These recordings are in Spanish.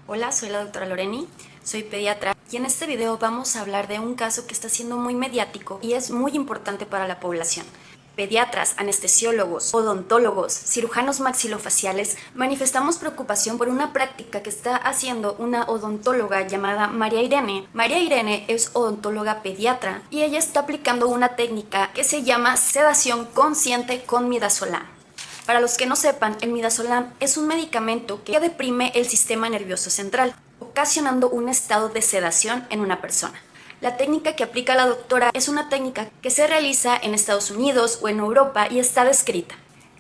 Hola, soy la doctora Loreni, soy pediatra y en este video vamos a hablar de un caso que está siendo muy mediático y es muy importante para la población. Pediatras, anestesiólogos, odontólogos, cirujanos maxilofaciales manifestamos preocupación por una práctica que está haciendo una odontóloga llamada María Irene. María Irene es odontóloga pediatra y ella está aplicando una técnica que se llama sedación consciente con midazolam. Para los que no sepan, el midazolam es un medicamento que deprime el sistema nervioso central, ocasionando un estado de sedación en una persona. La técnica que aplica la doctora es una técnica que se realiza en Estados Unidos o en Europa y está descrita.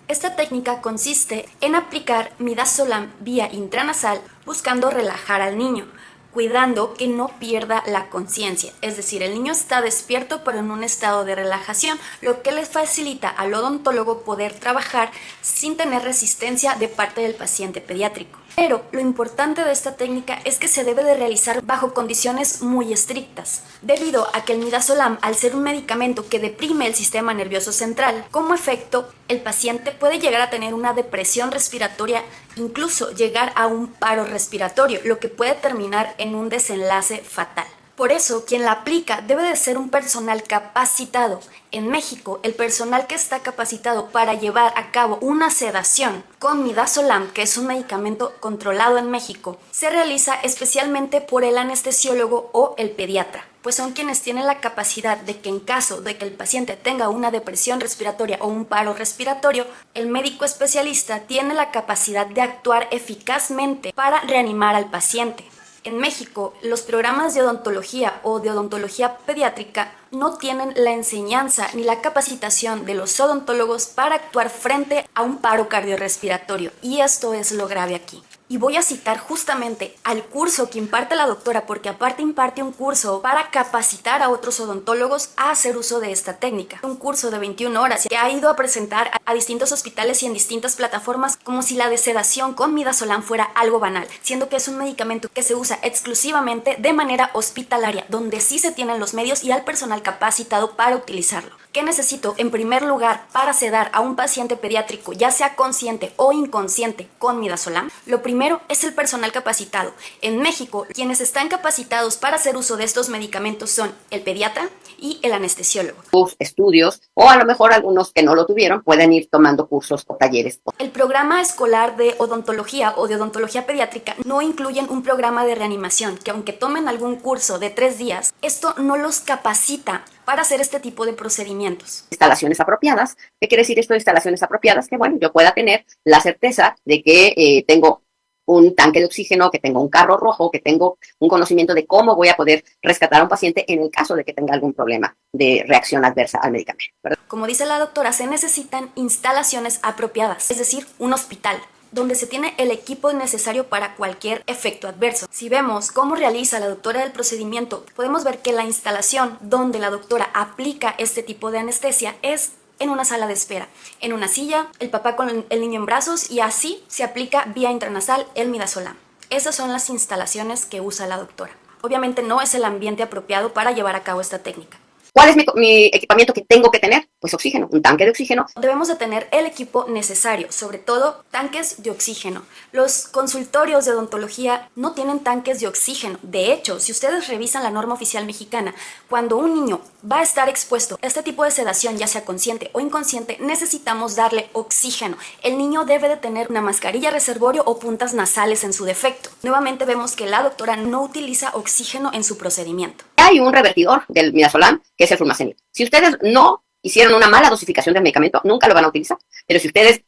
Esta técnica consiste en aplicar midazolam vía intranasal buscando relajar al niño, cuidando que no pierda la conciencia. Es decir, el niño está despierto pero en un estado de relajación, lo que le facilita al odontólogo poder trabajar sin tener resistencia de parte del paciente pediátrico. Pero lo importante de esta técnica es que se debe de realizar bajo condiciones muy estrictas, debido a que el midazolam, al ser un medicamento que deprime el sistema nervioso central, como efecto, el paciente puede llegar a tener una depresión respiratoria, incluso llegar a un paro respiratorio, lo que puede terminar en un desenlace fatal. Por eso, quien la aplica debe de ser un personal capacitado. En México, el personal que está capacitado para llevar a cabo una sedación con midazolam, que es un medicamento controlado en México, se realiza especialmente por el anestesiólogo o el pediatra, pues son quienes tienen la capacidad de que en caso de que el paciente tenga una depresión respiratoria o un paro respiratorio, el médico especialista tiene la capacidad de actuar eficazmente para reanimar al paciente. En México, los programas de odontología o de odontología pediátrica no tienen la enseñanza ni la capacitación de los odontólogos para actuar frente a un paro cardiorrespiratorio, y esto es lo grave aquí. Y voy a citar justamente al curso que imparte la doctora, porque aparte imparte un curso para capacitar a otros odontólogos a hacer uso de esta técnica. Un curso de 21 horas que ha ido a presentar a distintos hospitales y en distintas plataformas como si la sedación con midazolam fuera algo banal, siendo que es un medicamento que se usa exclusivamente de manera hospitalaria, donde sí se tienen los medios y al personal capacitado para utilizarlo. ¿Qué necesito? En primer lugar, para sedar a un paciente pediátrico, ya sea consciente o inconsciente, con midazolam, lo primero es el personal capacitado. En México, quienes están capacitados para hacer uso de estos medicamentos son el pediatra y el anestesiólogo. Estudios, o a lo mejor algunos que no lo tuvieron pueden ir tomando cursos o talleres. El programa escolar de odontología o de odontología pediátrica no incluyen un programa de reanimación, que aunque tomen algún curso de 3 días, esto no los capacita para hacer este tipo de procedimientos. Instalaciones apropiadas. ¿Qué quiere decir esto de instalaciones apropiadas? Que bueno, yo pueda tener la certeza de que tengo un tanque de oxígeno, que tengo un carro rojo, que tengo un conocimiento de cómo voy a poder rescatar a un paciente en el caso de que tenga algún problema de reacción adversa al medicamento, ¿verdad? Como dice la doctora, se necesitan instalaciones apropiadas, es decir, un hospital, donde se tiene el equipo necesario para cualquier efecto adverso. Si vemos cómo realiza la doctora el procedimiento, podemos ver que la instalación donde la doctora aplica este tipo de anestesia es en una sala de espera, en una silla, el papá con el niño en brazos, y así se aplica vía intranasal el midazolam. Esas son las instalaciones que usa la doctora. Obviamente no es el ambiente apropiado para llevar a cabo esta técnica. ¿Cuál es mi equipamiento que tengo que tener? Pues oxígeno, un tanque de oxígeno. Debemos de tener el equipo necesario, sobre todo tanques de oxígeno. Los consultorios de odontología no tienen tanques de oxígeno. De hecho, si ustedes revisan la norma oficial mexicana, cuando un niño va a estar expuesto a este tipo de sedación, ya sea consciente o inconsciente, necesitamos darle oxígeno. El niño debe de tener una mascarilla reservorio o puntas nasales en su defecto. Nuevamente vemos que la doctora no utiliza oxígeno en su procedimiento. Hay un revertidor del midazolam, que es el flumacénil. Si ustedes no hicieron una mala dosificación del medicamento, nunca lo van a utilizar. Pero si ustedes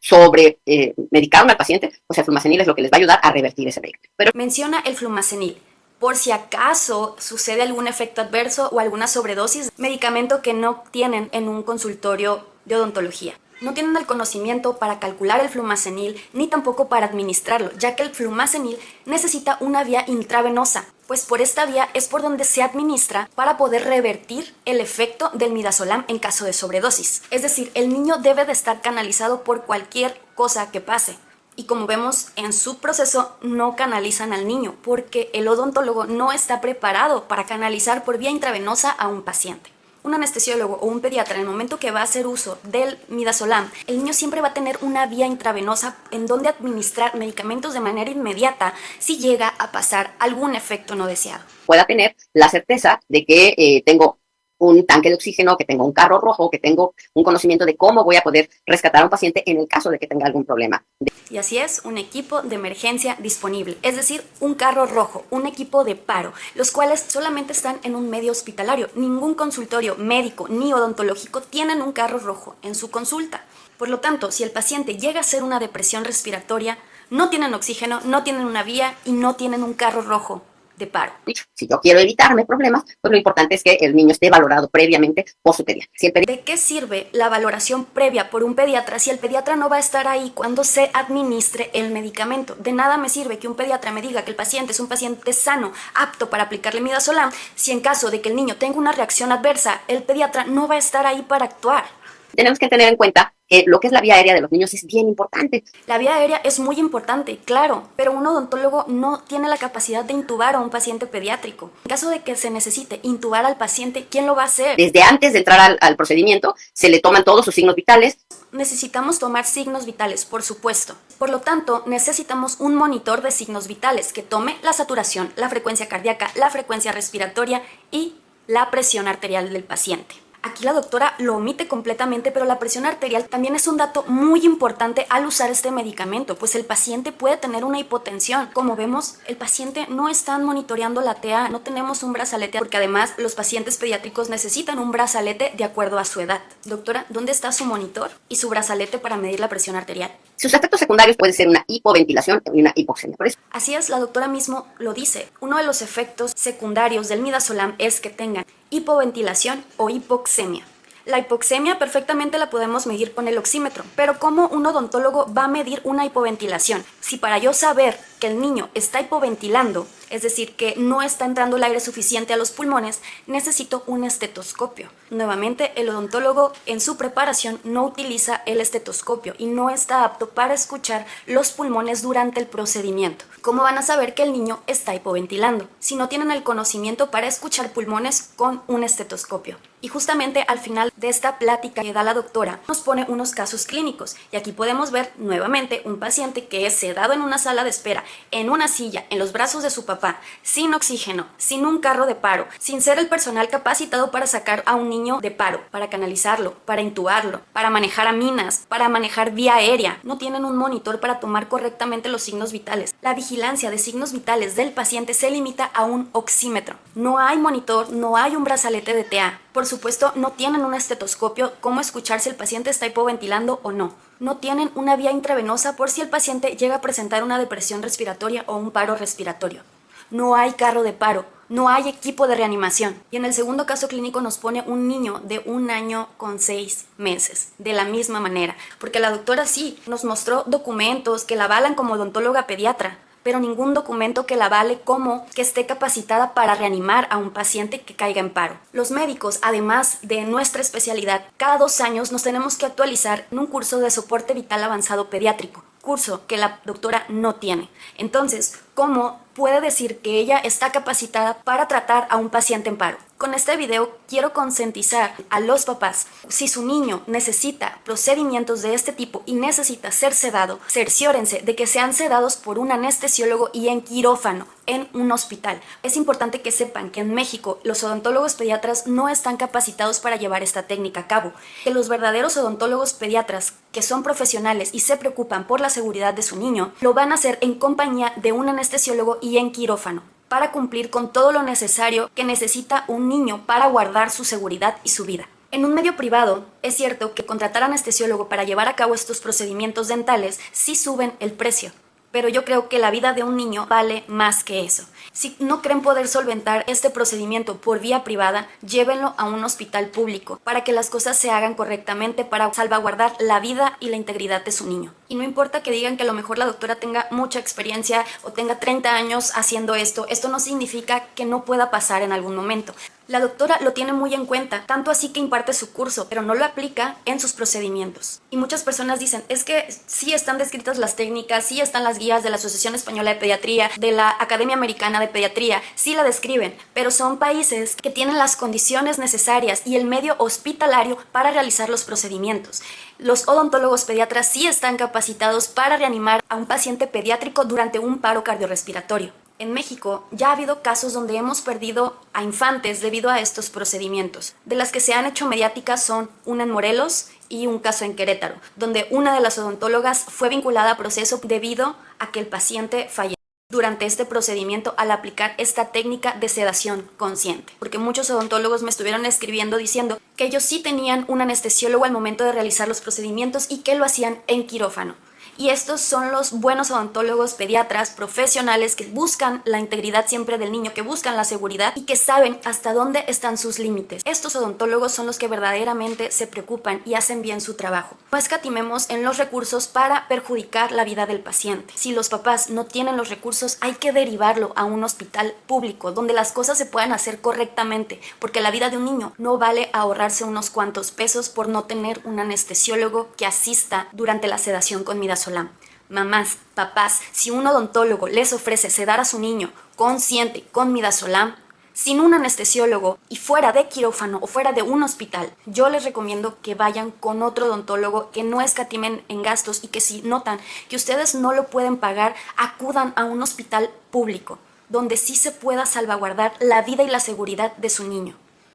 medicaron al paciente, pues el flumacénil es lo que les va a ayudar a revertir ese medicamento. Menciona el flumacénil, por si acaso sucede algún efecto adverso o alguna sobredosis, medicamento que no tienen en un consultorio de odontología. No tienen el conocimiento para calcular el flumacénil ni tampoco para administrarlo, ya que el flumacénil necesita una vía intravenosa, pues por esta vía es por donde se administra para poder revertir el efecto del midazolam en caso de sobredosis. Es decir, el niño debe de estar canalizado por cualquier cosa que pase. Y como vemos en su proceso, no canalizan al niño porque el odontólogo no está preparado para canalizar por vía intravenosa a un paciente. un anestesiólogo o un pediatra en el momento que va a hacer uso del midazolam, el niño siempre va a tener una vía intravenosa en donde administrar medicamentos de manera inmediata si llega a pasar algún efecto no deseado. Pueda tener la certeza de que tengo un tanque de oxígeno, que tengo un carro rojo, que tengo un conocimiento de cómo voy a poder rescatar a un paciente en el caso de que tenga algún problema. Y así es, un equipo de emergencia disponible, es decir, un carro rojo, un equipo de paro, los cuales solamente están en un medio hospitalario. Ningún consultorio médico ni odontológico tienen un carro rojo en su consulta. Por lo tanto, si el paciente llega a ser una depresión respiratoria, no tienen oxígeno, no tienen una vía y no tienen un carro rojo de paro. Si yo quiero evitarme problemas, pues lo importante es que el niño esté valorado previamente por su pediatra. ¿De qué sirve la valoración previa por un pediatra si el pediatra no va a estar ahí cuando se administre el medicamento? De nada me sirve que un pediatra me diga que el paciente es un paciente sano, apto para aplicarle midazolam, si en caso de que el niño tenga una reacción adversa, el pediatra no va a estar ahí para actuar. Tenemos que tener en cuenta que lo que es la vía aérea de los niños es bien importante. La vía aérea es muy importante, claro, pero un odontólogo no tiene la capacidad de intubar a un paciente pediátrico. En caso de que se necesite intubar al paciente, ¿quién lo va a hacer? Desde antes de entrar al procedimiento, se le toman todos sus signos vitales. Necesitamos tomar signos vitales, por supuesto. Por lo tanto, necesitamos un monitor de signos vitales que tome la saturación, la frecuencia cardíaca, la frecuencia respiratoria y la presión arterial del paciente. Aquí la doctora lo omite completamente, pero la presión arterial también es un dato muy importante al usar este medicamento, pues el paciente puede tener una hipotensión. Como vemos, el paciente no está monitoreando la TA, no tenemos un brazalete, porque además los pacientes pediátricos necesitan un brazalete de acuerdo a su edad. Doctora, ¿dónde está su monitor y su brazalete para medir la presión arterial? Sus efectos secundarios pueden ser una hipoventilación y una hipoxemia. Por eso. Así es, la doctora mismo lo dice. Uno de los efectos secundarios del midazolam es que tengan hipoventilación o hipoxemia. La hipoxemia perfectamente la podemos medir con el oxímetro, pero ¿cómo un odontólogo va a medir una hipoventilación? Si para yo saber que el niño está hipoventilando, es decir, que no está entrando el aire suficiente a los pulmones, necesito un estetoscopio. Nuevamente, el odontólogo en su preparación no utiliza el estetoscopio y no está apto para escuchar los pulmones durante el procedimiento. ¿Cómo van a saber que el niño está hipoventilando? Si no tienen el conocimiento para escuchar pulmones con un estetoscopio. Y justamente al final de esta plática que da la doctora, nos pone unos casos clínicos. Y aquí podemos ver nuevamente un paciente que es sedado en una sala de espera, en una silla, en los brazos de su papá, sin oxígeno, sin un carro de paro, sin ser el personal capacitado para sacar a un niño de paro, para canalizarlo, para intubarlo, para manejar aminas, para manejar vía aérea. No tienen un monitor para tomar correctamente los signos vitales. La vigilancia de signos vitales del paciente se limita a un oxímetro. No hay monitor, no hay un brazalete de TA. Por supuesto, no tienen un estetoscopio, cómo escuchar si el paciente está hipoventilando o no. No tienen una vía intravenosa por si el paciente llega a presentar una depresión respiratoria o un paro respiratorio. No hay carro de paro, no hay equipo de reanimación. Y en el segundo caso clínico nos pone un niño de 1 año con 6 meses, de la misma manera. Porque la doctora sí nos mostró documentos que la avalan como odontóloga pediatra, pero ningún documento que la avale como que esté capacitada para reanimar a un paciente que caiga en paro. Los médicos, además de nuestra especialidad, cada 2 años nos tenemos que actualizar en un curso de soporte vital avanzado pediátrico, curso que la doctora no tiene. Entonces, ¿cómo puede decir que ella está capacitada para tratar a un paciente en paro? Con este video quiero concientizar a los papás. Si su niño necesita procedimientos de este tipo y necesita ser sedado, cerciórense de que sean sedados por un anestesiólogo y en quirófano, en un hospital. Es importante que sepan que en México los odontólogos pediatras no están capacitados para llevar esta técnica a cabo. Que los verdaderos odontólogos pediatras que son profesionales y se preocupan por la seguridad de su niño, lo van a hacer en compañía de un anestesiólogo y en quirófano, para cumplir con todo lo necesario que necesita un niño para guardar su seguridad y su vida. En un medio privado, es cierto que contratar anestesiólogo para llevar a cabo estos procedimientos dentales sí suben el precio, pero yo creo que la vida de un niño vale más que eso. Si no creen poder solventar este procedimiento por vía privada, llévenlo a un hospital público para que las cosas se hagan correctamente para salvaguardar la vida y la integridad de su niño. Y no importa que digan que a lo mejor la doctora tenga mucha experiencia o tenga 30 años haciendo esto no significa que no pueda pasar en algún momento. La doctora lo tiene muy en cuenta, tanto así que imparte su curso, pero no lo aplica en sus procedimientos. Y muchas personas dicen, es que sí están descritas las técnicas, sí están las guías de la Asociación Española de Pediatría, de la Academia Americana de Pediatría, sí la describen, pero son países que tienen las condiciones necesarias y el medio hospitalario para realizar los procedimientos. Los odontólogos pediatras sí están capacitados para reanimar a un paciente pediátrico durante un paro cardiorrespiratorio. En México ya ha habido casos donde hemos perdido a infantes debido a estos procedimientos. De las que se han hecho mediáticas son una en Morelos y un caso en Querétaro, donde una de las odontólogas fue vinculada a proceso debido a que el paciente falleció durante este procedimiento al aplicar esta técnica de sedación consciente. Porque muchos odontólogos me estuvieron escribiendo diciendo que ellos sí tenían un anestesiólogo al momento de realizar los procedimientos y que lo hacían en quirófano. Y estos son los buenos odontólogos pediatras profesionales que buscan la integridad siempre del niño, que buscan la seguridad y que saben hasta dónde están sus límites. Estos odontólogos son los que verdaderamente se preocupan y hacen bien su trabajo. No escatimemos en los recursos para perjudicar la vida del paciente. Si los papás no tienen los recursos, hay que derivarlo a un hospital público donde las cosas se puedan hacer correctamente, porque la vida de un niño no vale ahorrarse unos cuantos pesos por no tener un anestesiólogo que asista durante la sedación con midazolam. Mamás, papás, si un odontólogo les ofrece sedar a su niño consciente con midazolam, sin un anestesiólogo y fuera de quirófano o fuera de un hospital, yo les recomiendo que vayan con otro odontólogo, que no escatimen en gastos y que si notan que ustedes no lo pueden pagar, acudan a un hospital público, donde sí se pueda salvaguardar la vida y la seguridad de su niño.